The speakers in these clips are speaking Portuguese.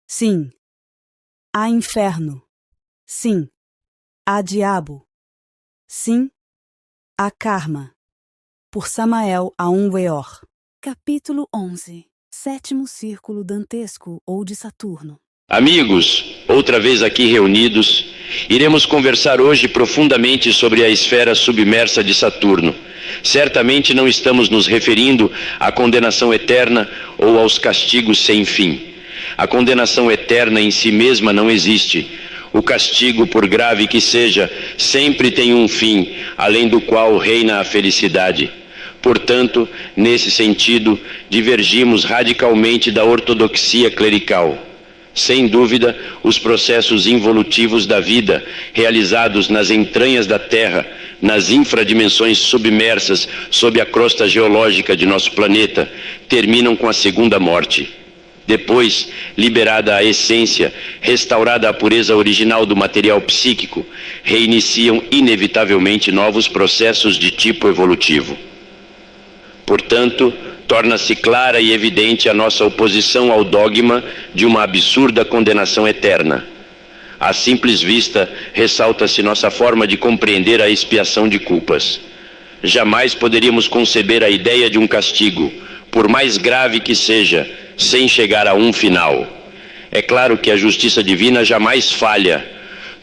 Sim. Há inferno. Sim. Há diabo. Sim. Há karma. Por Samael Aun Weor. Capítulo 11. Sétimo Círculo Dantesco ou de Saturno. Amigos, outra vez aqui reunidos, iremos conversar hoje profundamente sobre a esfera submersa de Saturno. Certamente não estamos nos referindo à condenação eterna ou aos castigos sem fim. A condenação eterna em si mesma não existe. O castigo, por grave que seja, sempre tem um fim, além do qual reina a felicidade. Portanto, nesse sentido, divergimos radicalmente da ortodoxia clerical. Sem dúvida, os processos involutivos da vida, realizados nas entranhas da Terra, nas infradimensões submersas sob a crosta geológica de nosso planeta, terminam com a segunda morte. Depois, liberada a essência, restaurada a pureza original do material psíquico, reiniciam inevitavelmente novos processos de tipo evolutivo. Portanto, torna-se clara e evidente a nossa oposição ao dogma de uma absurda condenação eterna. À simples vista, ressalta-se nossa forma de compreender a expiação de culpas. Jamais poderíamos conceber a ideia de um castigo, por mais grave que seja, sem chegar a um final. É claro que a justiça divina jamais falha.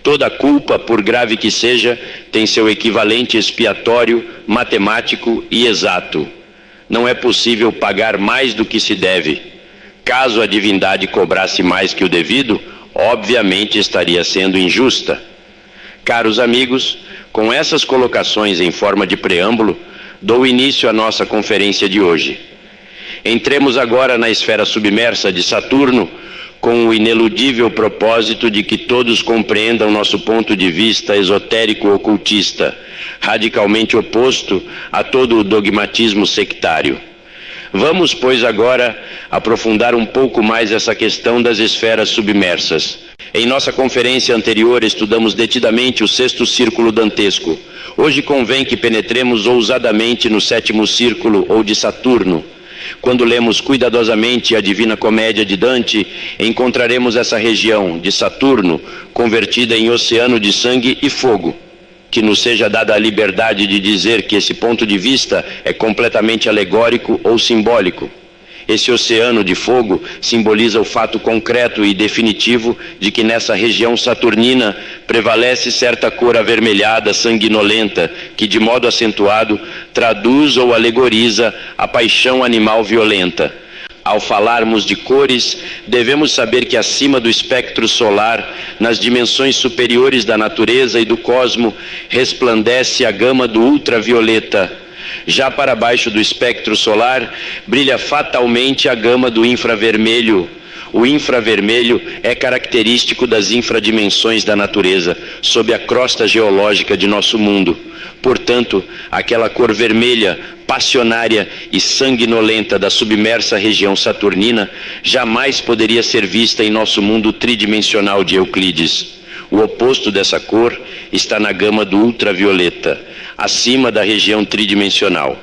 Toda culpa, por grave que seja, tem seu equivalente expiatório, matemático e exato. Não é possível pagar mais do que se deve. Caso a divindade cobrasse mais que o devido, obviamente estaria sendo injusta. Caros amigos, com essas colocações em forma de preâmbulo, dou início à nossa conferência de hoje. Entremos agora na esfera submersa de Saturno, com o ineludível propósito de que todos compreendam nosso ponto de vista esotérico-ocultista, radicalmente oposto a todo o dogmatismo sectário. Vamos, pois, agora aprofundar um pouco mais essa questão das esferas submersas. Em nossa conferência anterior estudamos detidamente o sexto círculo dantesco. Hoje convém que penetremos ousadamente no sétimo círculo ou de Saturno. Quando lemos cuidadosamente a Divina Comédia de Dante, encontraremos essa região de Saturno convertida em oceano de sangue e fogo. Que nos seja dada a liberdade de dizer que esse ponto de vista é completamente alegórico ou simbólico. Esse oceano de fogo simboliza o fato concreto e definitivo de que nessa região saturnina prevalece certa cor avermelhada, sanguinolenta, que de modo acentuado traduz ou alegoriza a paixão animal violenta. Ao falarmos de cores, devemos saber que acima do espectro solar, nas dimensões superiores da natureza e do cosmo, resplandece a gama do ultravioleta. Já para baixo do espectro solar, brilha fatalmente a gama do infravermelho. O infravermelho é característico das infradimensões da natureza, sob a crosta geológica de nosso mundo. Portanto, aquela cor vermelha, passionária e sanguinolenta da submersa região saturnina jamais poderia ser vista em nosso mundo tridimensional de Euclides. O oposto dessa cor está na gama do ultravioleta, acima da região tridimensional.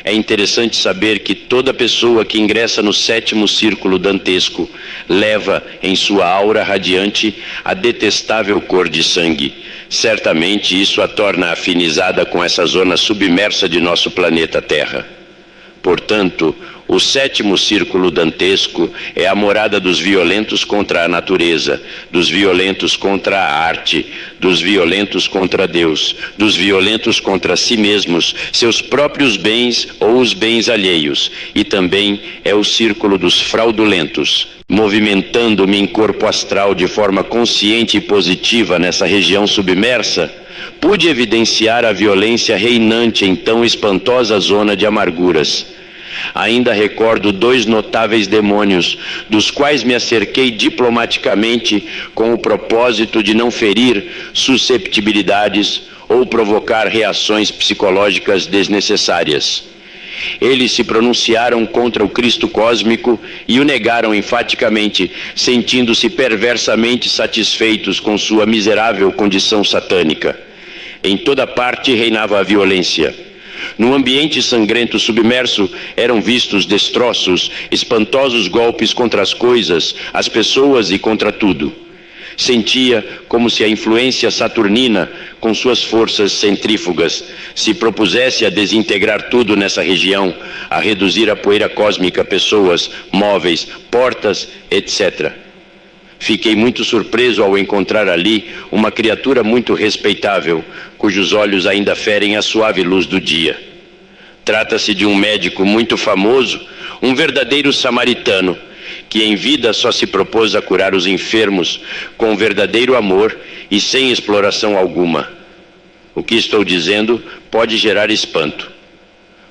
É interessante saber que toda pessoa que ingressa no sétimo círculo dantesco leva em sua aura radiante a detestável cor de sangue. Certamente isso a torna afinizada com essa zona submersa de nosso planeta Terra. Portanto, o sétimo círculo dantesco é a morada dos violentos contra a natureza, dos violentos contra a arte, dos violentos contra Deus, dos violentos contra si mesmos, seus próprios bens ou os bens alheios, e também é o círculo dos fraudulentos. Movimentando-me em corpo astral de forma consciente e positiva nessa região submersa, pude evidenciar a violência reinante em tão espantosa zona de amarguras. Ainda recordo 2 notáveis demônios, dos quais me acerquei diplomaticamente com o propósito de não ferir susceptibilidades ou provocar reações psicológicas desnecessárias. Eles se pronunciaram contra o Cristo cósmico e o negaram enfaticamente, sentindo-se perversamente satisfeitos com sua miserável condição satânica. Em toda parte reinava a violência. No ambiente sangrento submerso eram vistos destroços, espantosos golpes contra as coisas, as pessoas e contra tudo. Sentia como se a influência saturnina, com suas forças centrífugas, se propusesse a desintegrar tudo nessa região, a reduzir a poeira cósmica pessoas, móveis, portas, etc. Fiquei muito surpreso ao encontrar ali uma criatura muito respeitável, cujos olhos ainda ferem a suave luz do dia. Trata-se de um médico muito famoso, um verdadeiro samaritano, que em vida só se propôs a curar os enfermos com verdadeiro amor e sem exploração alguma. O que estou dizendo pode gerar espanto.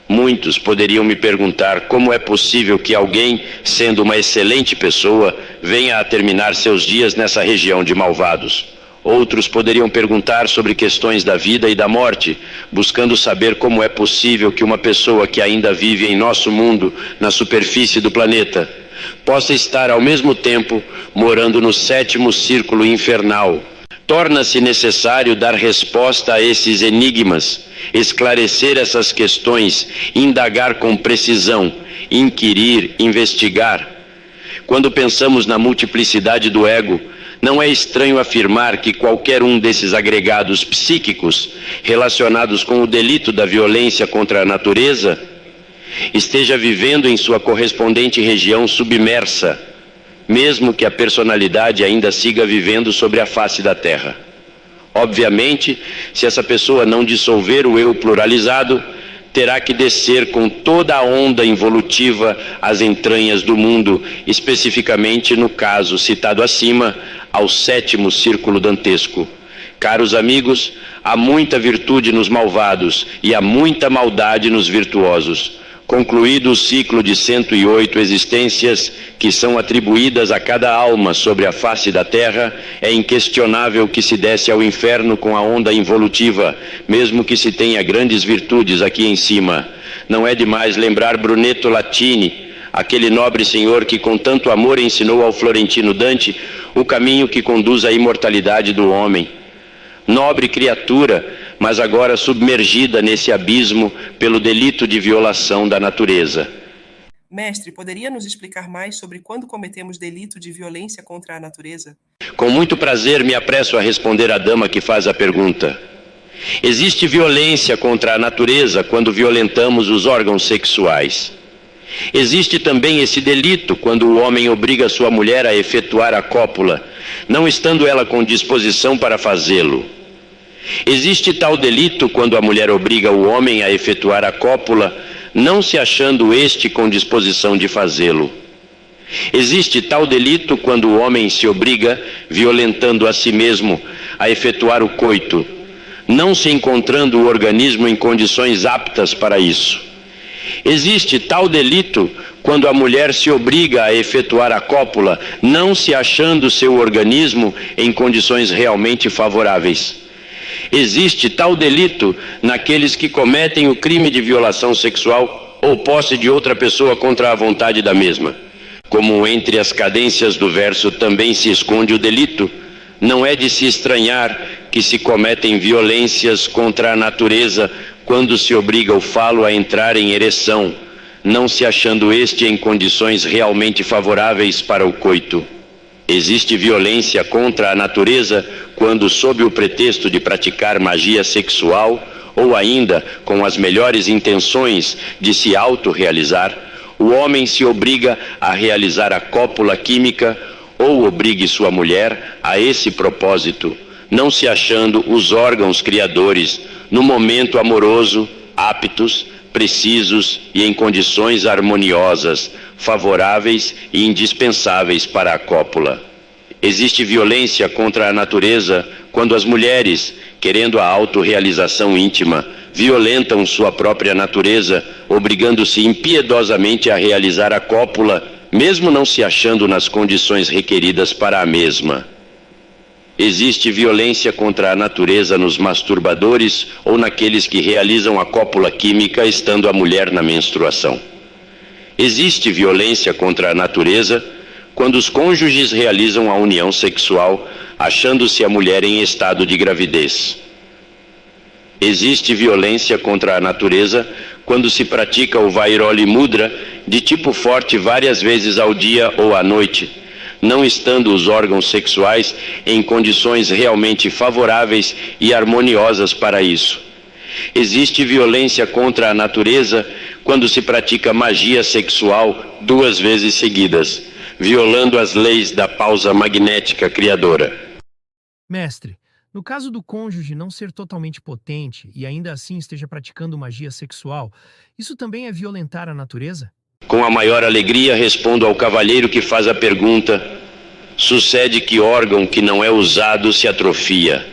Muitos poderiam me perguntar como é possível que alguém, sendo uma excelente pessoa, venha a terminar seus dias nessa região de malvados. Outros poderiam perguntar sobre questões da vida e da morte, buscando saber como é possível que uma pessoa que ainda vive em nosso mundo, na superfície do planeta, possa estar ao mesmo tempo morando no 7º círculo infernal. Torna-se necessário dar resposta a esses enigmas, esclarecer essas questões, indagar com precisão, inquirir, investigar. Quando pensamos na multiplicidade do ego, não é estranho afirmar que qualquer um desses agregados psíquicos relacionados com o delito da violência contra a natureza esteja vivendo em sua correspondente região submersa, mesmo que a personalidade ainda siga vivendo sobre a face da Terra. Obviamente, se essa pessoa não dissolver o eu pluralizado, terá que descer com toda a onda involutiva às entranhas do mundo, especificamente no caso citado acima, ao 7º círculo dantesco. Caros amigos, há muita virtude nos malvados e há muita maldade nos virtuosos. Concluído o ciclo de 108 existências que são atribuídas a cada alma sobre a face da Terra, é inquestionável que se desce ao inferno com a onda involutiva, mesmo que se tenha grandes virtudes aqui em cima. Não é demais lembrar Brunetto Latini, aquele nobre senhor que com tanto amor ensinou ao florentino Dante o caminho que conduz à imortalidade do homem. Nobre criatura, mas agora submergida nesse abismo pelo delito de violação da natureza. Mestre, poderia nos explicar mais sobre quando cometemos delito de violência contra a natureza? Com muito prazer me apresso a responder à dama que faz a pergunta. Existe violência contra a natureza quando violentamos os órgãos sexuais. Existe também esse delito quando o homem obriga sua mulher a efetuar a cópula, não estando ela com disposição para fazê-lo. Existe tal delito quando a mulher obriga o homem a efetuar a cópula, não se achando este com disposição de fazê-lo. Existe tal delito quando o homem se obriga, violentando a si mesmo, a efetuar o coito, não se encontrando o organismo em condições aptas para isso. Existe tal delito quando a mulher se obriga a efetuar a cópula, não se achando seu organismo em condições realmente favoráveis. Existe tal delito naqueles que cometem o crime de violação sexual ou posse de outra pessoa contra a vontade da mesma. Como entre as cadências do verso também se esconde o delito, não é de se estranhar que se cometem violências contra a natureza quando se obriga o falo a entrar em ereção, não se achando este em condições realmente favoráveis para o coito. Existe violência contra a natureza quando, sob o pretexto de praticar magia sexual, ou ainda com as melhores intenções de se autorrealizar, o homem se obriga a realizar a cópula química ou obrigue sua mulher a esse propósito, não se achando os órgãos criadores no momento amoroso, aptos, precisos e em condições harmoniosas, favoráveis e indispensáveis para a cópula. Existe violência contra a natureza quando as mulheres, querendo a autorrealização íntima, violentam sua própria natureza, obrigando-se impiedosamente a realizar a cópula, mesmo não se achando nas condições requeridas para a mesma. Existe violência contra a natureza nos masturbadores ou naqueles que realizam a cópula química estando a mulher na menstruação. Existe violência contra a natureza quando os cônjuges realizam a união sexual, achando-se a mulher em estado de gravidez. Existe violência contra a natureza quando se pratica o Vairoli Mudra de tipo forte várias vezes ao dia ou à noite, não estando os órgãos sexuais em condições realmente favoráveis e harmoniosas para isso. Existe violência contra a natureza quando se pratica magia sexual 2 vezes seguidas, violando as leis da pausa magnética criadora. Mestre, no caso do cônjuge não ser totalmente potente e ainda assim esteja praticando magia sexual, isso também é violentar a natureza? Com a maior alegria respondo ao cavalheiro que faz a pergunta. Sucede que órgão que não é usado se atrofia.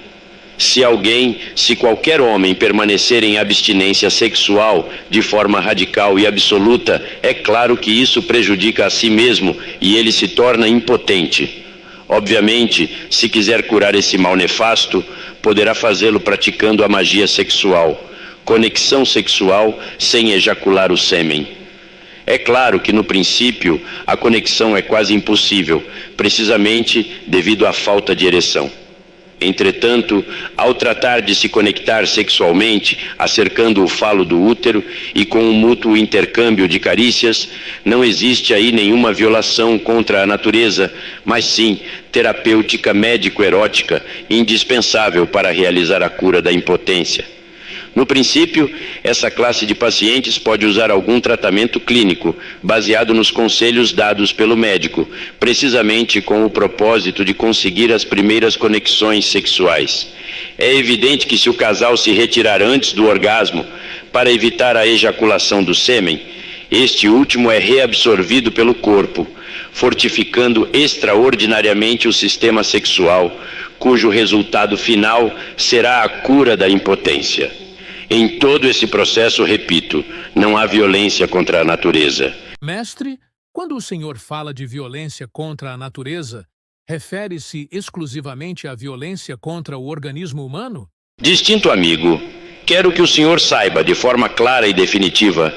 Se qualquer homem permanecer em abstinência sexual de forma radical e absoluta, é claro que isso prejudica a si mesmo e ele se torna impotente. Obviamente, se quiser curar esse mal nefasto, poderá fazê-lo praticando a magia sexual, conexão sexual sem ejacular o sêmen. É claro que no princípio a conexão é quase impossível, precisamente devido à falta de ereção. Entretanto, ao tratar de se conectar sexualmente, acercando o falo do útero e com um mútuo intercâmbio de carícias, não existe aí nenhuma violação contra a natureza, mas sim terapêutica médico-erótica, indispensável para realizar a cura da impotência. No princípio, essa classe de pacientes pode usar algum tratamento clínico, baseado nos conselhos dados pelo médico, precisamente com o propósito de conseguir as primeiras conexões sexuais. É evidente que se o casal se retirar antes do orgasmo, para evitar a ejaculação do sêmen, este último é reabsorvido pelo corpo, fortificando extraordinariamente o sistema sexual, cujo resultado final será a cura da impotência. Em todo esse processo, repito, não há violência contra a natureza. Mestre, quando o senhor fala de violência contra a natureza, refere-se exclusivamente à violência contra o organismo humano? Distinto amigo, quero que o senhor saiba de forma clara e definitiva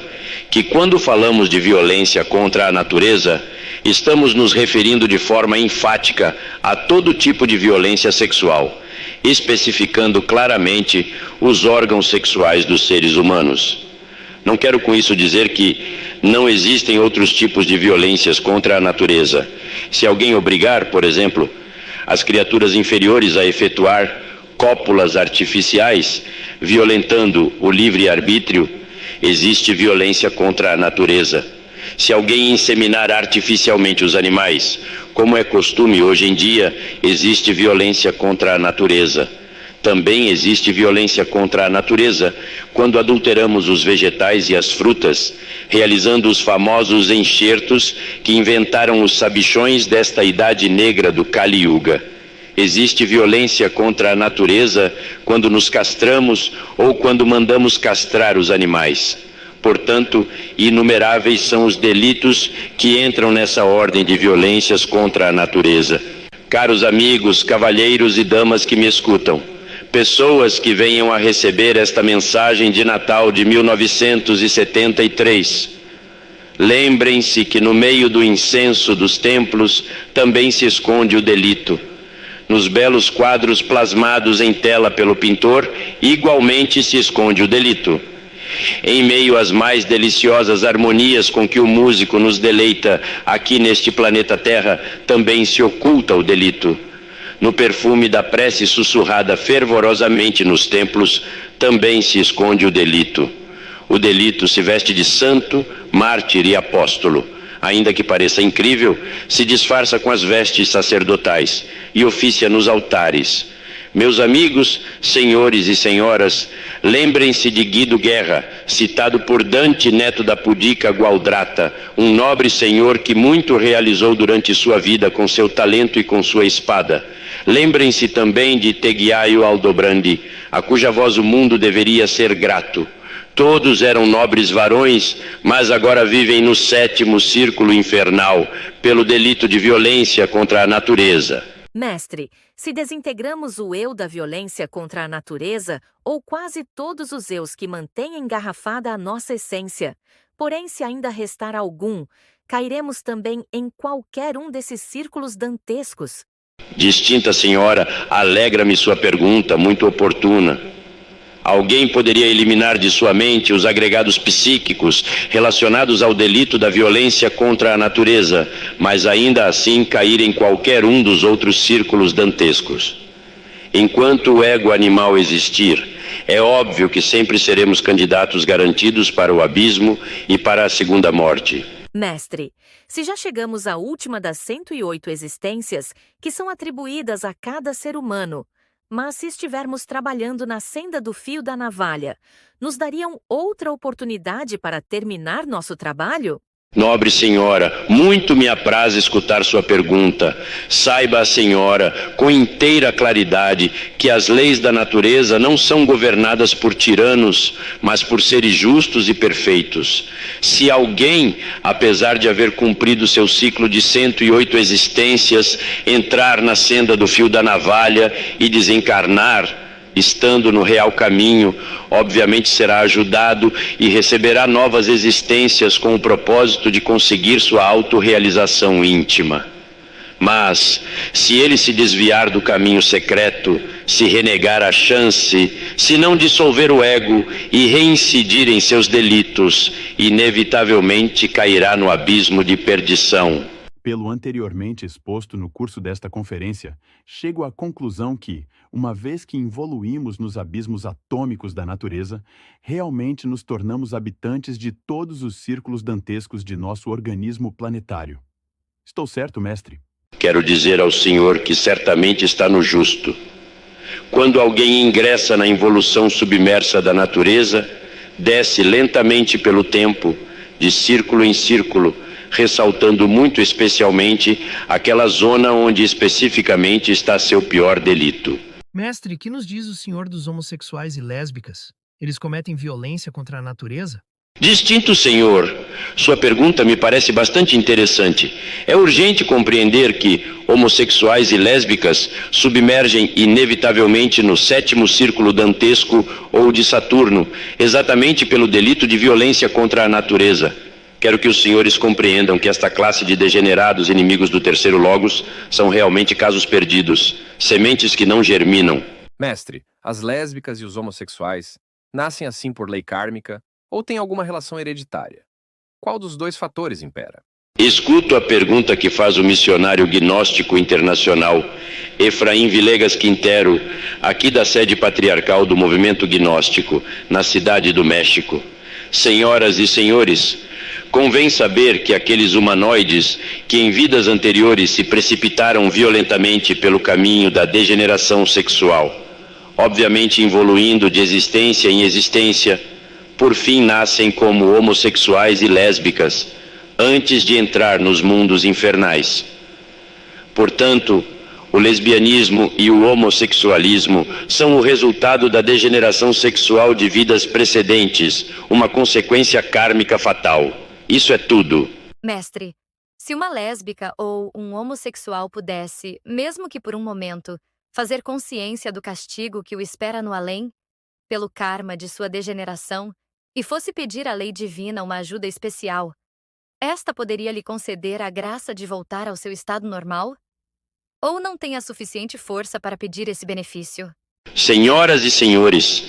que quando falamos de violência contra a natureza, estamos nos referindo de forma enfática a todo tipo de violência sexual, especificando claramente os órgãos sexuais dos seres humanos. Não quero com isso dizer que não existem outros tipos de violências contra a natureza. Se alguém obrigar, por exemplo, as criaturas inferiores a efetuar cópulas artificiais, violentando o livre-arbítrio, existe violência contra a natureza. Se alguém inseminar artificialmente os animais, como é costume hoje em dia, existe violência contra a natureza. Também existe violência contra a natureza quando adulteramos os vegetais e as frutas, realizando os famosos enxertos que inventaram os sabichões desta idade negra do Kali Yuga. Existe violência contra a natureza quando nos castramos ou quando mandamos castrar os animais. Portanto, inumeráveis são os delitos que entram nessa ordem de violências contra a natureza. Caros amigos, cavalheiros e damas que me escutam, pessoas que venham a receber esta mensagem de Natal de 1973, lembrem-se que no meio do incenso dos templos também se esconde o delito. Nos belos quadros plasmados em tela pelo pintor, igualmente se esconde o delito. Em meio às mais deliciosas harmonias com que o músico nos deleita aqui neste planeta Terra, também se oculta o delito. No perfume da prece sussurrada fervorosamente nos templos, também se esconde o delito. O delito se veste de santo, mártir e apóstolo. Ainda que pareça incrível, se disfarça com as vestes sacerdotais e oficia nos altares. Meus amigos, senhores e senhoras, lembrem-se de Guido Guerra, citado por Dante, neto da pudica Gualdrata, um nobre senhor que muito realizou durante sua vida com seu talento e com sua espada. Lembrem-se também de Teguiaio Aldobrandi, a cuja voz o mundo deveria ser grato. Todos eram nobres varões, mas agora vivem no 7º círculo infernal, pelo delito de violência contra a natureza. Mestre, se desintegramos o eu da violência contra a natureza, ou quase todos os eus que mantêm engarrafada a nossa essência, porém se ainda restar algum, cairemos também em qualquer um desses círculos dantescos. Distinta senhora, alegra-me sua pergunta, muito oportuna. Alguém poderia eliminar de sua mente os agregados psíquicos relacionados ao delito da violência contra a natureza, mas ainda assim cair em qualquer um dos outros círculos dantescos. Enquanto o ego animal existir, é óbvio que sempre seremos candidatos garantidos para o abismo e para a segunda morte. Mestre, se já chegamos à última das 108 existências que são atribuídas a cada ser humano, mas se estivermos trabalhando na senda do fio da navalha, nos dariam outra oportunidade para terminar nosso trabalho? Nobre senhora, muito me apraz escutar sua pergunta. Saiba a senhora, com inteira claridade, que as leis da natureza não são governadas por tiranos, mas por seres justos e perfeitos. Se alguém, apesar de haver cumprido seu ciclo de 108 existências, entrar na senda do fio da navalha e desencarnar, estando no real caminho, obviamente será ajudado e receberá novas existências com o propósito de conseguir sua autorrealização íntima. Mas, se ele se desviar do caminho secreto, se renegar a chance, se não dissolver o ego e reincidir em seus delitos, inevitavelmente cairá no abismo de perdição. Pelo anteriormente exposto no curso desta conferência, chego à conclusão que, uma vez que evoluímos nos abismos atômicos da natureza, realmente nos tornamos habitantes de todos os círculos dantescos de nosso organismo planetário. Estou certo, mestre? Quero dizer ao senhor que certamente está no justo. Quando alguém ingressa na involução submersa da natureza, desce lentamente pelo tempo, de círculo em círculo, ressaltando muito especialmente aquela zona onde especificamente está seu pior delito. Mestre, que nos diz o senhor dos homossexuais e lésbicas? Eles cometem violência contra a natureza? Distinto senhor, sua pergunta me parece bastante interessante. É urgente compreender que homossexuais e lésbicas submergem inevitavelmente no 7º círculo dantesco ou de Saturno, exatamente pelo delito de violência contra a natureza. Quero que os senhores compreendam que esta classe de degenerados inimigos do terceiro logos são realmente casos perdidos, sementes que não germinam. Mestre, as lésbicas e os homossexuais nascem assim por lei kármica ou têm alguma relação hereditária? Qual dos dois fatores impera? Escuto a pergunta que faz o missionário gnóstico internacional Efraim Villegas Quintero, aqui da sede patriarcal do movimento gnóstico, na cidade do México. Senhoras e senhores, convém saber que aqueles humanoides que em vidas anteriores se precipitaram violentamente pelo caminho da degeneração sexual, obviamente evoluindo de existência em existência, por fim nascem como homossexuais e lésbicas, antes de entrar nos mundos infernais. Portanto, o lesbianismo e o homossexualismo são o resultado da degeneração sexual de vidas precedentes, uma consequência kármica fatal. Isso é tudo. Mestre, se uma lésbica ou um homossexual pudesse, mesmo que por um momento, fazer consciência do castigo que o espera no além, pelo karma de sua degeneração, e fosse pedir à lei divina uma ajuda especial, esta poderia lhe conceder a graça de voltar ao seu estado normal? Ou não tem a suficiente força para pedir esse benefício? Senhoras e senhores,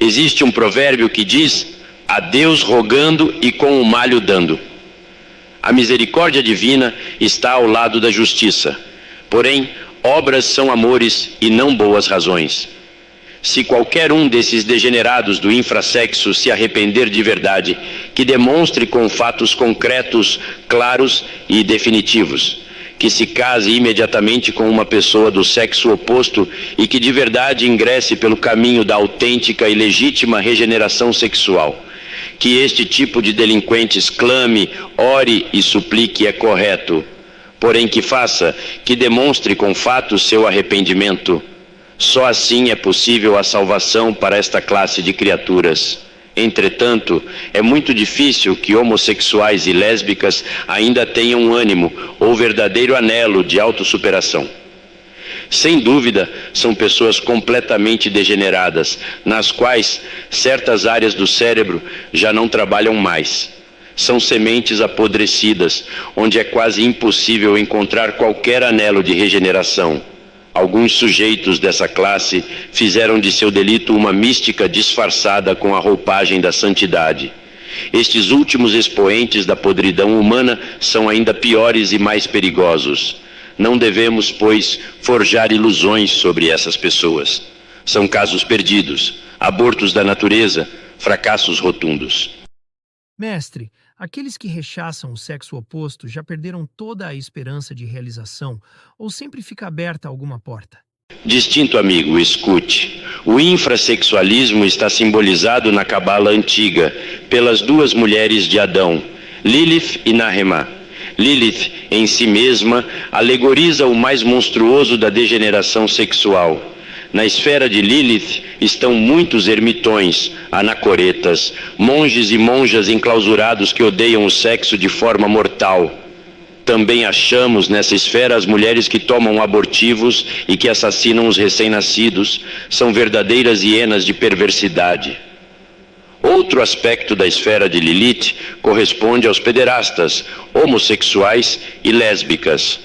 existe um provérbio que diz: a Deus rogando e com o malho dando. A misericórdia divina está ao lado da justiça. Porém, obras são amores e não boas razões. Se qualquer um desses degenerados do infrassexo se arrepender de verdade, que demonstre com fatos concretos, claros e definitivos, que se case imediatamente com uma pessoa do sexo oposto e que de verdade ingresse pelo caminho da autêntica e legítima regeneração sexual. Que este tipo de delinquentes clame, ore e suplique é correto. Porém que faça, que demonstre com fatos seu arrependimento. Só assim é possível a salvação para esta classe de criaturas. Entretanto, é muito difícil que homossexuais e lésbicas ainda tenham ânimo ou verdadeiro anelo de autossuperação. Sem dúvida, são pessoas completamente degeneradas, nas quais certas áreas do cérebro já não trabalham mais. São sementes apodrecidas, onde é quase impossível encontrar qualquer anelo de regeneração. Alguns sujeitos dessa classe fizeram de seu delito uma mística disfarçada com a roupagem da santidade. Estes últimos expoentes da podridão humana são ainda piores e mais perigosos. Não devemos, pois, forjar ilusões sobre essas pessoas. São casos perdidos, abortos da natureza, fracassos rotundos. Mestre, aqueles que rechaçam o sexo oposto já perderam toda a esperança de realização ou sempre fica aberta alguma porta? Distinto amigo, escute. O infrassexualismo está simbolizado na cabala antiga pelas duas mulheres de Adão, Lilith e Nahemá. Lilith, em si mesma, alegoriza o mais monstruoso da degeneração sexual. Na esfera de Lilith estão muitos ermitões, anacoretas, monges e monjas enclausurados que odeiam o sexo de forma mortal. Também achamos nessa esfera as mulheres que tomam abortivos e que assassinam os recém-nascidos. São verdadeiras hienas de perversidade. Outro aspecto da esfera de Lilith corresponde aos pederastas, homossexuais e lésbicas.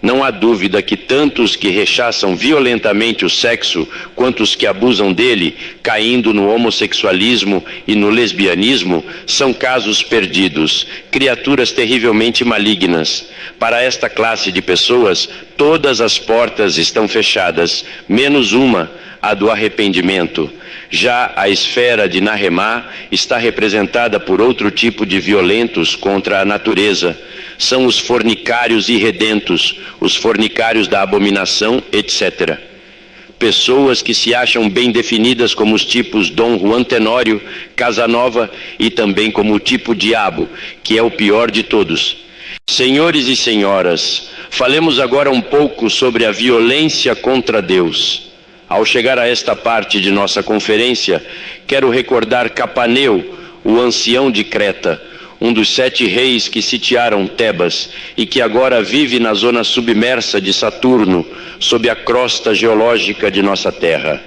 Não há dúvida que tanto os que rechaçam violentamente o sexo, quanto os que abusam dele, caindo no homossexualismo e no lesbianismo, são casos perdidos, criaturas terrivelmente malignas. Para esta classe de pessoas, todas as portas estão fechadas, menos uma, a do arrependimento. Já a esfera de Nahemá está representada por outro tipo de violentos contra a natureza. São os fornicários irredentos, os fornicários da abominação, etc. Pessoas que se acham bem definidas como os tipos Dom Juan Tenório, Casanova e também como o tipo Diabo, que é o pior de todos. Senhores e senhoras, falemos agora um pouco sobre a violência contra Deus. Ao chegar a esta parte de nossa conferência, quero recordar Capaneu, o ancião de Creta, um dos 7 reis que sitiaram Tebas e que agora vive na zona submersa de Saturno, sob a crosta geológica de nossa Terra.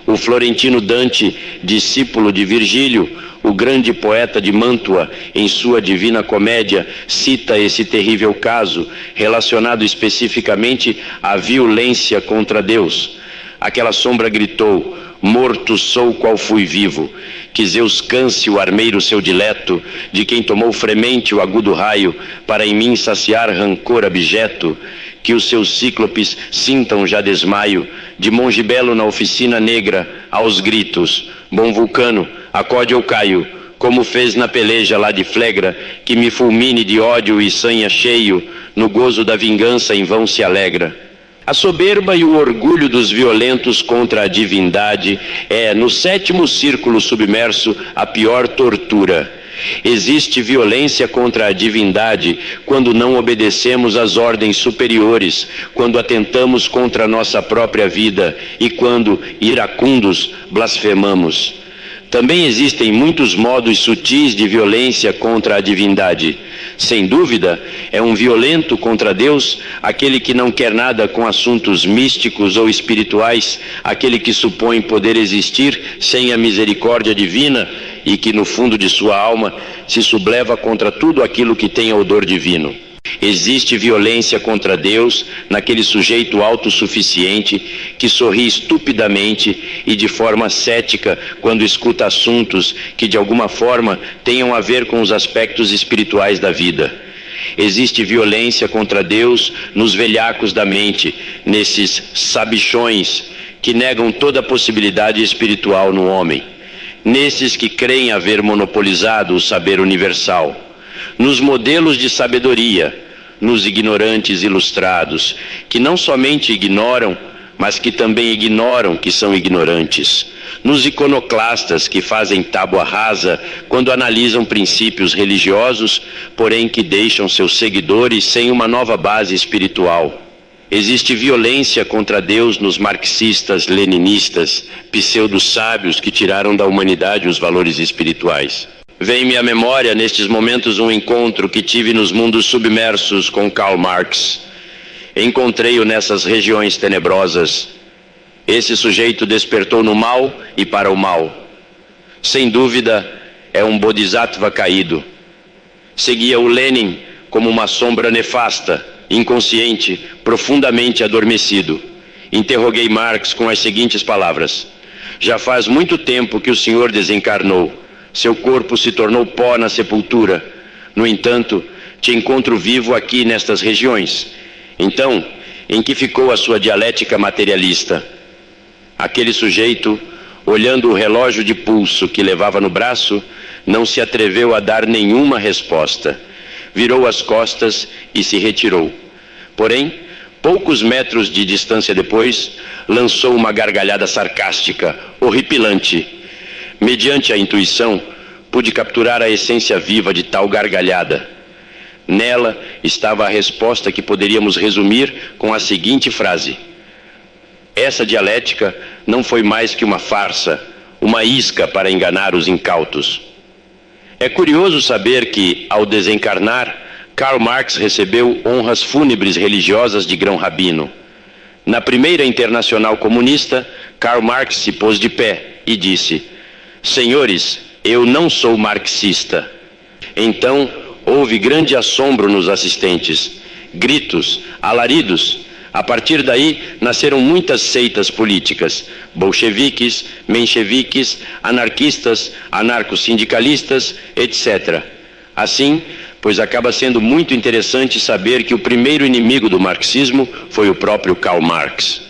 O florentino Dante, discípulo de Virgílio, o grande poeta de Mantua, em sua Divina Comédia, cita esse terrível caso, relacionado especificamente à violência contra Deus. Aquela sombra gritou: morto sou qual fui vivo. Que Zeus canse o armeiro seu dileto, de quem tomou fremente o agudo raio, para em mim saciar rancor abjeto. Que os seus cíclopes sintam já desmaio, de monge belo na oficina negra, aos gritos: bom vulcano, acode ou caio, como fez na peleja lá de Flegra, que me fulmine de ódio e sanha cheio, no gozo da vingança em vão se alegra. A soberba e o orgulho dos violentos contra a divindade é, no 7º círculo submerso, a pior tortura. Existe violência contra a divindade quando não obedecemos às ordens superiores, quando atentamos contra a nossa própria vida e quando, iracundos, blasfemamos. Também existem muitos modos sutis de violência contra a divindade. Sem dúvida, é um violento contra Deus aquele que não quer nada com assuntos místicos ou espirituais, aquele que supõe poder existir sem a misericórdia divina e que, no fundo de sua alma, se subleva contra tudo aquilo que tem odor divino. Existe violência contra Deus naquele sujeito autossuficiente que sorri estupidamente e de forma cética quando escuta assuntos que de alguma forma tenham a ver com os aspectos espirituais da vida. Existe violência contra Deus nos velhacos da mente, nesses sabichões que negam toda possibilidade espiritual no homem, nesses que creem haver monopolizado o saber universal, nos modelos de sabedoria, nos ignorantes ilustrados, que não somente ignoram, mas que também ignoram que são ignorantes, nos iconoclastas que fazem tábua rasa quando analisam princípios religiosos, porém que deixam seus seguidores sem uma nova base espiritual. Existe violência contra Deus nos marxistas, leninistas, pseudo-sábios que tiraram da humanidade os valores espirituais. Vem-me à memória, nestes momentos, um encontro que tive nos mundos submersos com Karl Marx. Encontrei-o nessas regiões tenebrosas. Esse sujeito despertou no mal e para o mal. Sem dúvida, é um bodhisattva caído. Seguia o Lenin como uma sombra nefasta, inconsciente, profundamente adormecido. Interroguei Marx com as seguintes palavras: já faz muito tempo que o senhor desencarnou. Seu corpo se tornou pó na sepultura. No entanto, te encontro vivo aqui nestas regiões. Então, em que ficou a sua dialética materialista? Aquele sujeito, olhando o relógio de pulso que levava no braço, não se atreveu a dar nenhuma resposta. Virou as costas e se retirou. Porém, poucos metros de distância depois, lançou uma gargalhada sarcástica, horripilante. Mediante a intuição, pude capturar a essência viva de tal gargalhada. Nela estava a resposta que poderíamos resumir com a seguinte frase: essa dialética não foi mais que uma farsa, uma isca para enganar os incautos. É curioso saber que, ao desencarnar, Karl Marx recebeu honras fúnebres religiosas de grão-rabino. Na primeira Internacional Comunista, Karl Marx se pôs de pé e disse: senhores, eu não sou marxista. Então, houve grande assombro nos assistentes, gritos, alaridos. A partir daí, nasceram muitas seitas políticas, bolcheviques, mencheviques, anarquistas, anarcossindicalistas, etc. Assim, pois acaba sendo muito interessante saber que o primeiro inimigo do marxismo foi o próprio Karl Marx.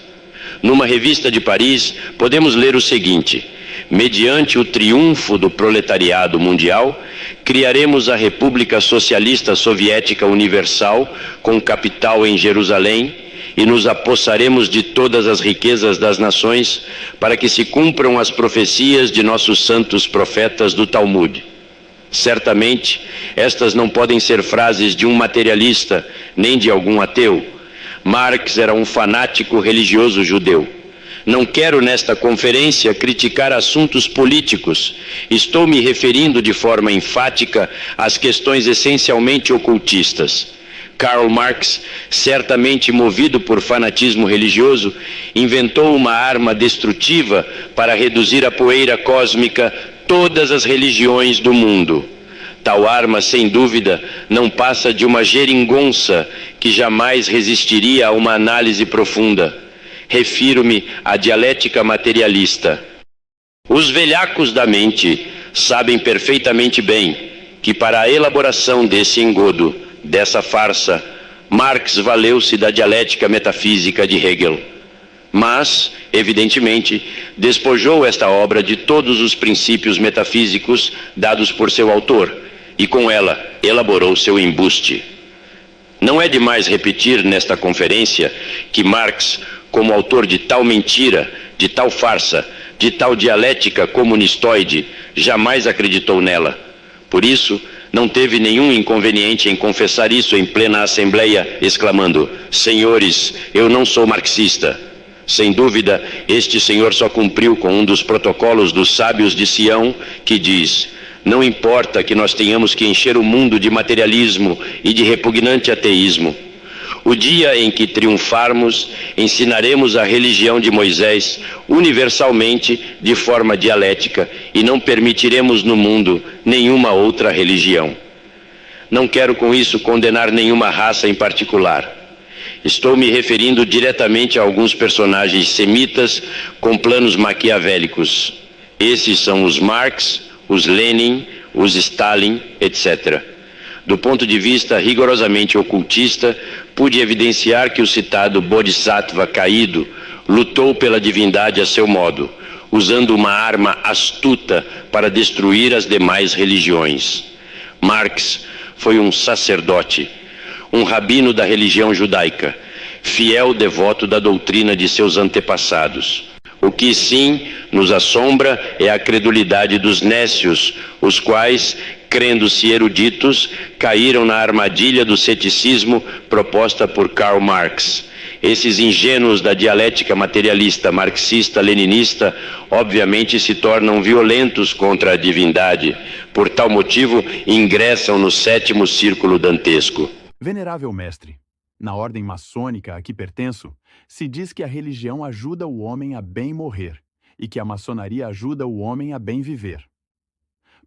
Numa revista de Paris, podemos ler o seguinte: mediante o triunfo do proletariado mundial, criaremos a República Socialista Soviética Universal, com capital em Jerusalém, e nos apossaremos de todas as riquezas das nações, para que se cumpram as profecias de nossos santos profetas do Talmud. Certamente, estas não podem ser frases de um materialista, nem de algum ateu. Marx era um fanático religioso judeu. Não quero nesta conferência criticar assuntos políticos. Estou me referindo de forma enfática às questões essencialmente ocultistas. Karl Marx, certamente movido por fanatismo religioso, inventou uma arma destrutiva para reduzir à poeira cósmica todas as religiões do mundo. Tal arma, sem dúvida, não passa de uma geringonça que jamais resistiria a uma análise profunda. Refiro-me à dialética materialista. Os velhacos da mente sabem perfeitamente bem que, para a elaboração desse engodo, dessa farsa, Marx valeu-se da dialética metafísica de Hegel. Mas, evidentemente, despojou esta obra de todos os princípios metafísicos dados por seu autor, e com ela elaborou seu embuste. Não é demais repetir nesta conferência que Marx, como autor de tal mentira, de tal farsa, de tal dialética comunistoide, jamais acreditou nela. Por isso, não teve nenhum inconveniente em confessar isso em plena assembleia, exclamando: senhores, eu não sou marxista. Sem dúvida, este senhor só cumpriu com um dos protocolos dos sábios de Sião, que diz: não importa que nós tenhamos que encher o mundo de materialismo e de repugnante ateísmo. O dia em que triunfarmos, ensinaremos a religião de Moisés universalmente, de forma dialética, e não permitiremos no mundo nenhuma outra religião. Não quero com isso condenar nenhuma raça em particular. Estou me referindo diretamente a alguns personagens semitas com planos maquiavélicos. Esses são os Marx, os Lenin, os Stalin, etc. Do ponto de vista rigorosamente ocultista, pude evidenciar que o citado Bodhisattva caído lutou pela divindade a seu modo, usando uma arma astuta para destruir as demais religiões. Marx foi um sacerdote, um rabino da religião judaica, fiel devoto da doutrina de seus antepassados. O que sim nos assombra é a credulidade dos nécios, os quais, crendo-se eruditos, caíram na armadilha do ceticismo proposta por Karl Marx. Esses ingênuos da dialética materialista marxista-leninista obviamente se tornam violentos contra a divindade. Por tal motivo, ingressam no 7º círculo dantesco. Venerável mestre, na ordem maçônica a que pertenço, se diz que a religião ajuda o homem a bem morrer e que a maçonaria ajuda o homem a bem viver.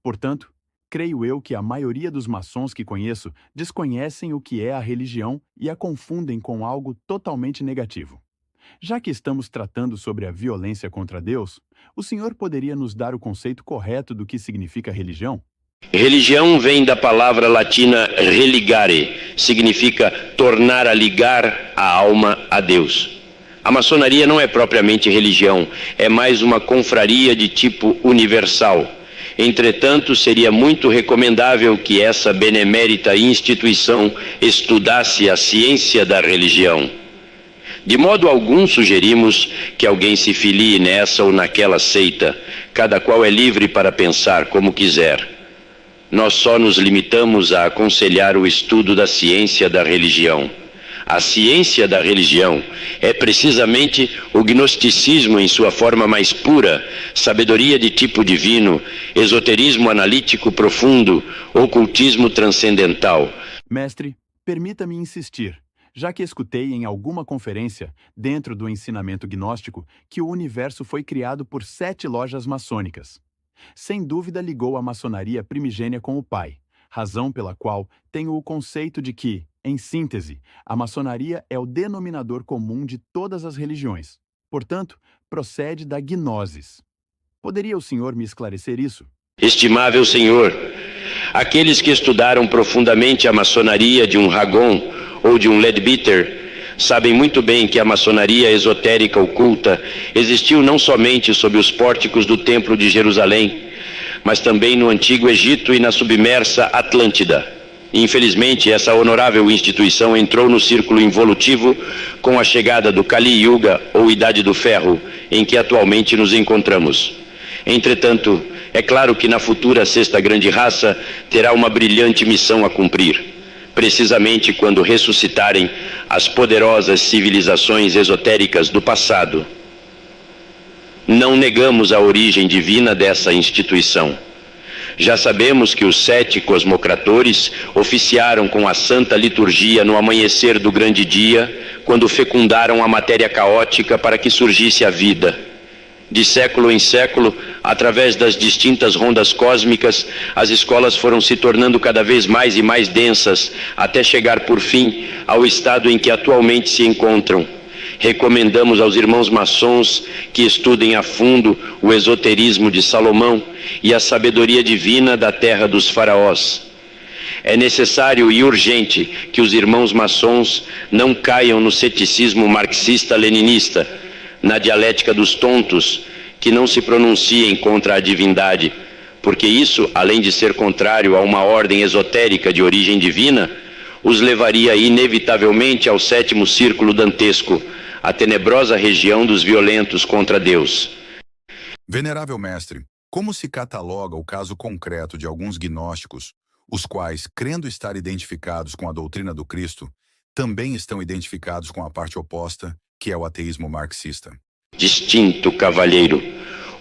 Portanto, creio eu que a maioria dos maçons que conheço desconhecem o que é a religião e a confundem com algo totalmente negativo. Já que estamos tratando sobre a violência contra Deus, o senhor poderia nos dar o conceito correto do que significa religião? Religião vem da palavra latina religare, significa tornar a ligar a alma a Deus. A maçonaria não é propriamente religião, é mais uma confraria de tipo universal. Entretanto, seria muito recomendável que essa benemérita instituição estudasse a ciência da religião. De modo algum sugerimos que alguém se filie nessa ou naquela seita, cada qual é livre para pensar como quiser. Nós só nos limitamos a aconselhar o estudo da ciência da religião. A ciência da religião é precisamente o gnosticismo em sua forma mais pura, sabedoria de tipo divino, esoterismo analítico profundo, ocultismo transcendental. Mestre, permita-me insistir, já que escutei em alguma conferência, dentro do ensinamento gnóstico, que o universo foi criado por 7 lojas maçônicas. Sem dúvida ligou a maçonaria primigênia com o Pai, razão pela qual tenho o conceito de que, em síntese, a maçonaria é o denominador comum de todas as religiões. Portanto, procede da gnosis. Poderia o senhor me esclarecer isso? Estimável senhor, aqueles que estudaram profundamente a maçonaria de um Ragon ou de um Leadbeater sabem muito bem que a maçonaria esotérica oculta existiu não somente sob os pórticos do Templo de Jerusalém, mas também no Antigo Egito e na submersa Atlântida. Infelizmente, essa honorável instituição entrou no círculo involutivo com a chegada do Kali Yuga, ou Idade do Ferro, em que atualmente nos encontramos. Entretanto, é claro que na futura sexta grande raça terá uma brilhante missão a cumprir, precisamente quando ressuscitarem as poderosas civilizações esotéricas do passado. Não negamos a origem divina dessa instituição. Já sabemos que os 7 cosmocratores oficiaram com a santa liturgia no amanhecer do grande dia, quando fecundaram a matéria caótica para que surgisse a vida. De século em século, através das distintas rondas cósmicas, as escolas foram se tornando cada vez mais e mais densas, até chegar por fim ao estado em que atualmente se encontram. Recomendamos aos irmãos maçons que estudem a fundo o esoterismo de Salomão e a sabedoria divina da terra dos faraós. É necessário e urgente que os irmãos maçons não caiam no ceticismo marxista-leninista, na dialética dos tontos, que não se pronunciem contra a divindade, porque isso, além de ser contrário a uma ordem esotérica de origem divina, os levaria inevitavelmente ao 7º círculo dantesco, a tenebrosa região dos violentos contra Deus. Venerável mestre, como se cataloga o caso concreto de alguns gnósticos, os quais, crendo estar identificados com a doutrina do Cristo, também estão identificados com a parte oposta, que é o ateísmo marxista? Distinto, cavalheiro.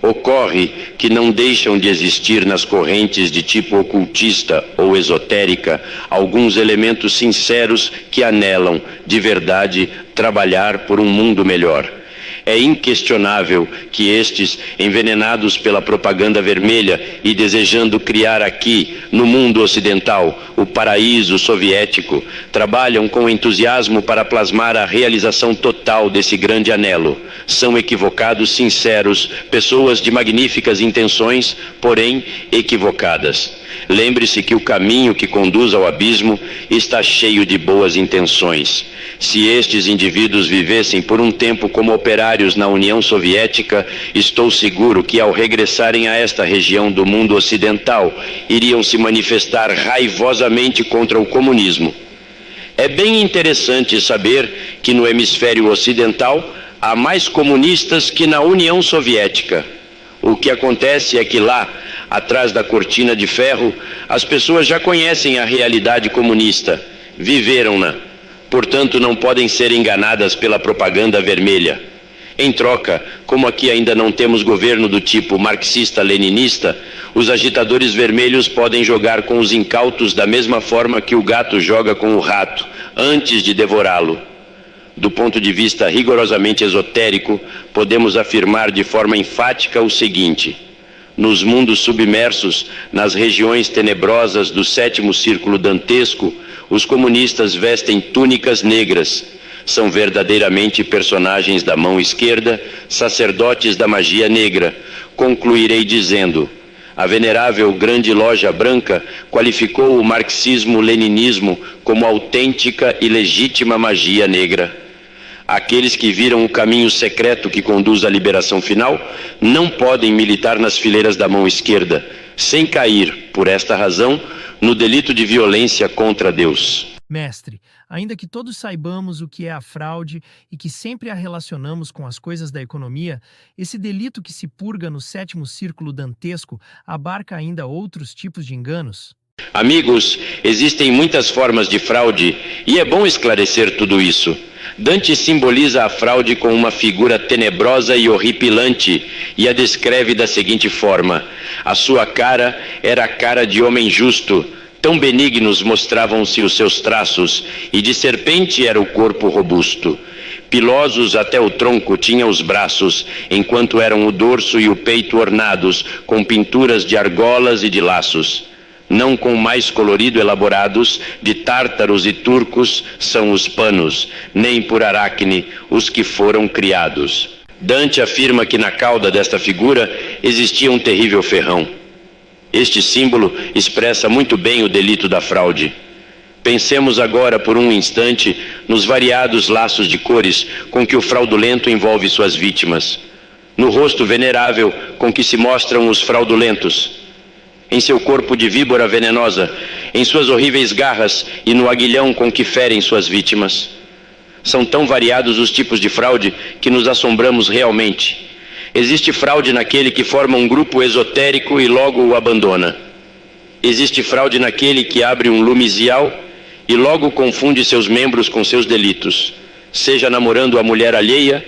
Ocorre que não deixam de existir nas correntes de tipo ocultista ou esotérica alguns elementos sinceros que anelam, de verdade, trabalhar por um mundo melhor. É inquestionável que estes, envenenados pela propaganda vermelha e desejando criar aqui, no mundo ocidental, o paraíso soviético, trabalham com entusiasmo para plasmar a realização total desse grande anelo. São equivocados sinceros, pessoas de magníficas intenções, porém equivocadas. Lembre-se que o caminho que conduz ao abismo está cheio de boas intenções. Se estes indivíduos vivessem por um tempo como operários na União Soviética, estou seguro que ao regressarem a esta região do mundo ocidental, iriam se manifestar raivosamente contra o comunismo. É bem interessante saber que no hemisfério ocidental há mais comunistas que na União Soviética. O que acontece é que lá, atrás da cortina de ferro, as pessoas já conhecem a realidade comunista, viveram-na. Portanto, não podem ser enganadas pela propaganda vermelha. Em troca, como aqui ainda não temos governo do tipo marxista-leninista, os agitadores vermelhos podem jogar com os incautos da mesma forma que o gato joga com o rato, antes de devorá-lo. Do ponto de vista rigorosamente esotérico, podemos afirmar de forma enfática o seguinte: nos mundos submersos, nas regiões tenebrosas do 7º círculo dantesco, os comunistas vestem túnicas negras. São verdadeiramente personagens da mão esquerda, sacerdotes da magia negra. Concluirei dizendo: a venerável Grande Loja Branca qualificou o marxismo-leninismo como autêntica e legítima magia negra. Aqueles que viram o caminho secreto que conduz à liberação final não podem militar nas fileiras da mão esquerda, sem cair, por esta razão, no delito de violência contra Deus. Mestre, ainda que todos saibamos o que é a fraude e que sempre a relacionamos com as coisas da economia, esse delito que se purga no 7º círculo dantesco abarca ainda outros tipos de enganos? Amigos, existem muitas formas de fraude e é bom esclarecer tudo isso. Dante simboliza a fraude com uma figura tenebrosa e horripilante e a descreve da seguinte forma: a sua cara era a cara de homem justo, tão benignos mostravam-se os seus traços, e de serpente era o corpo robusto. Pilosos até o tronco tinha os braços, enquanto eram o dorso e o peito ornados com pinturas de argolas e de laços. Não com mais colorido elaborados, de tártaros e turcos são os panos, nem por Aracne os que foram criados. Dante afirma que na cauda desta figura existia um terrível ferrão. Este símbolo expressa muito bem o delito da fraude. Pensemos agora por um instante nos variados laços de cores com que o fraudulento envolve suas vítimas, no rosto venerável com que se mostram os fraudulentos, em seu corpo de víbora venenosa, em suas horríveis garras e no aguilhão com que ferem suas vítimas. São tão variados os tipos de fraude que nos assombramos realmente. Existe fraude naquele que forma um grupo esotérico e logo o abandona. Existe fraude naquele que abre um lumizial e logo confunde seus membros com seus delitos, seja namorando a mulher alheia,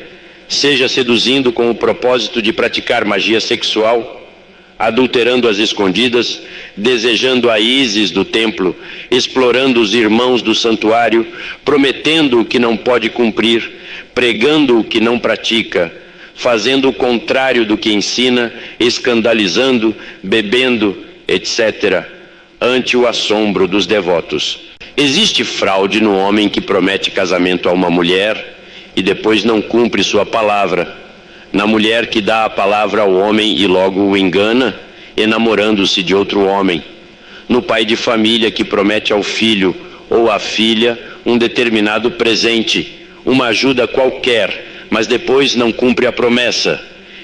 seja seduzindo com o propósito de praticar magia sexual, adulterando às escondidas, desejando a Ísis do templo, explorando os irmãos do santuário, prometendo o que não pode cumprir, pregando o que não pratica, fazendo o contrário do que ensina, escandalizando, bebendo, etc., ante o assombro dos devotos. Existe fraude no homem que promete casamento a uma mulher e depois não cumpre sua palavra, na mulher que dá a palavra ao homem e logo o engana, enamorando-se de outro homem, no pai de família que promete ao filho ou à filha um determinado presente, uma ajuda qualquer, mas depois não cumpre a promessa.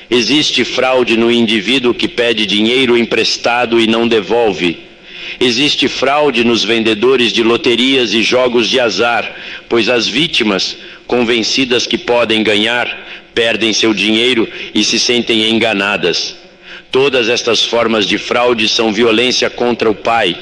Existe fraude no indivíduo que pede dinheiro emprestado e não devolve. Existe fraude nos vendedores de loterias e jogos de azar, pois as vítimas, convencidas que podem ganhar, perdem seu dinheiro e se sentem enganadas. Todas estas formas de fraude são violência contra o pai.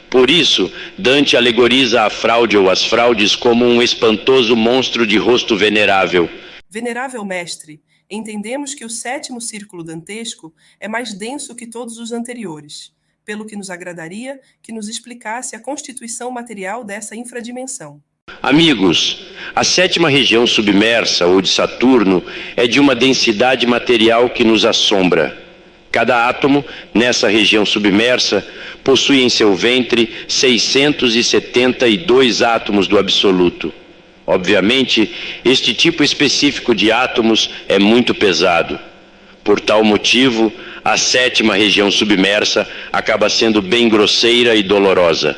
Por isso, Dante alegoriza a fraude ou as fraudes como um espantoso monstro de rosto venerável. Venerável mestre, entendemos que o 7º círculo dantesco é mais denso que todos os anteriores, pelo que nos agradaria que nos explicasse a constituição material dessa infradimensão. Amigos, a 7ª região submersa, ou de Saturno, é de uma densidade material que nos assombra. Cada átomo, nessa região submersa, possui em seu ventre 672 átomos do absoluto. Obviamente, este tipo específico de átomos é muito pesado. Por tal motivo, a 7ª região submersa acaba sendo bem grosseira e dolorosa.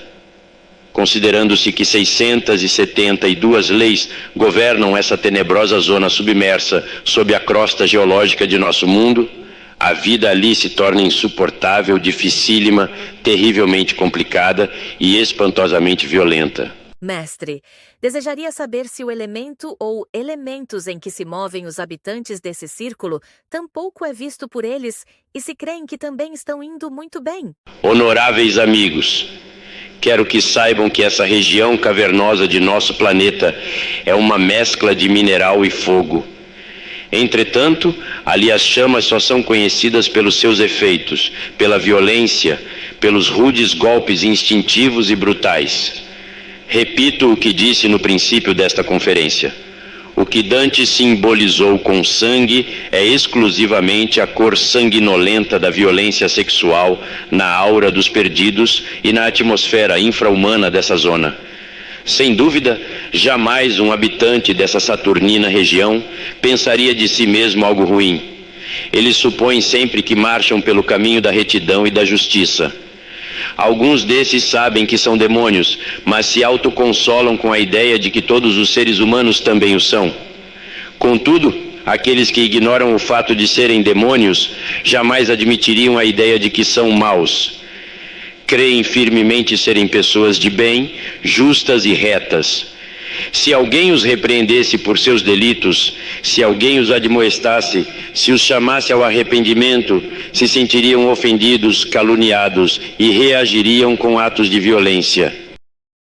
Considerando-se que 672 leis governam essa tenebrosa zona submersa sob a crosta geológica de nosso mundo, a vida ali se torna insuportável, dificílima, terrivelmente complicada e espantosamente violenta. Mestre, desejaria saber se o elemento ou elementos em que se movem os habitantes desse círculo tampouco é visto por eles e se creem que também estão indo muito bem. Honoráveis amigos, quero que saibam que essa região cavernosa de nosso planeta é uma mescla de mineral e fogo. Entretanto, ali as chamas só são conhecidas pelos seus efeitos, pela violência, pelos rudes golpes instintivos e brutais. Repito o que disse no princípio desta conferência. O que Dante simbolizou com sangue é exclusivamente a cor sanguinolenta da violência sexual na aura dos perdidos e na atmosfera infra-humana dessa zona. Sem dúvida, jamais um habitante dessa saturnina região pensaria de si mesmo algo ruim. Eles supõem sempre que marcham pelo caminho da retidão e da justiça. Alguns desses sabem que são demônios, mas se autoconsolam com a ideia de que todos os seres humanos também o são. Contudo, aqueles que ignoram o fato de serem demônios jamais admitiriam a ideia de que são maus. Creem firmemente serem pessoas de bem, justas e retas. Se alguém os repreendesse por seus delitos, se alguém os admoestasse, se os chamasse ao arrependimento, se sentiriam ofendidos, caluniados e reagiriam com atos de violência.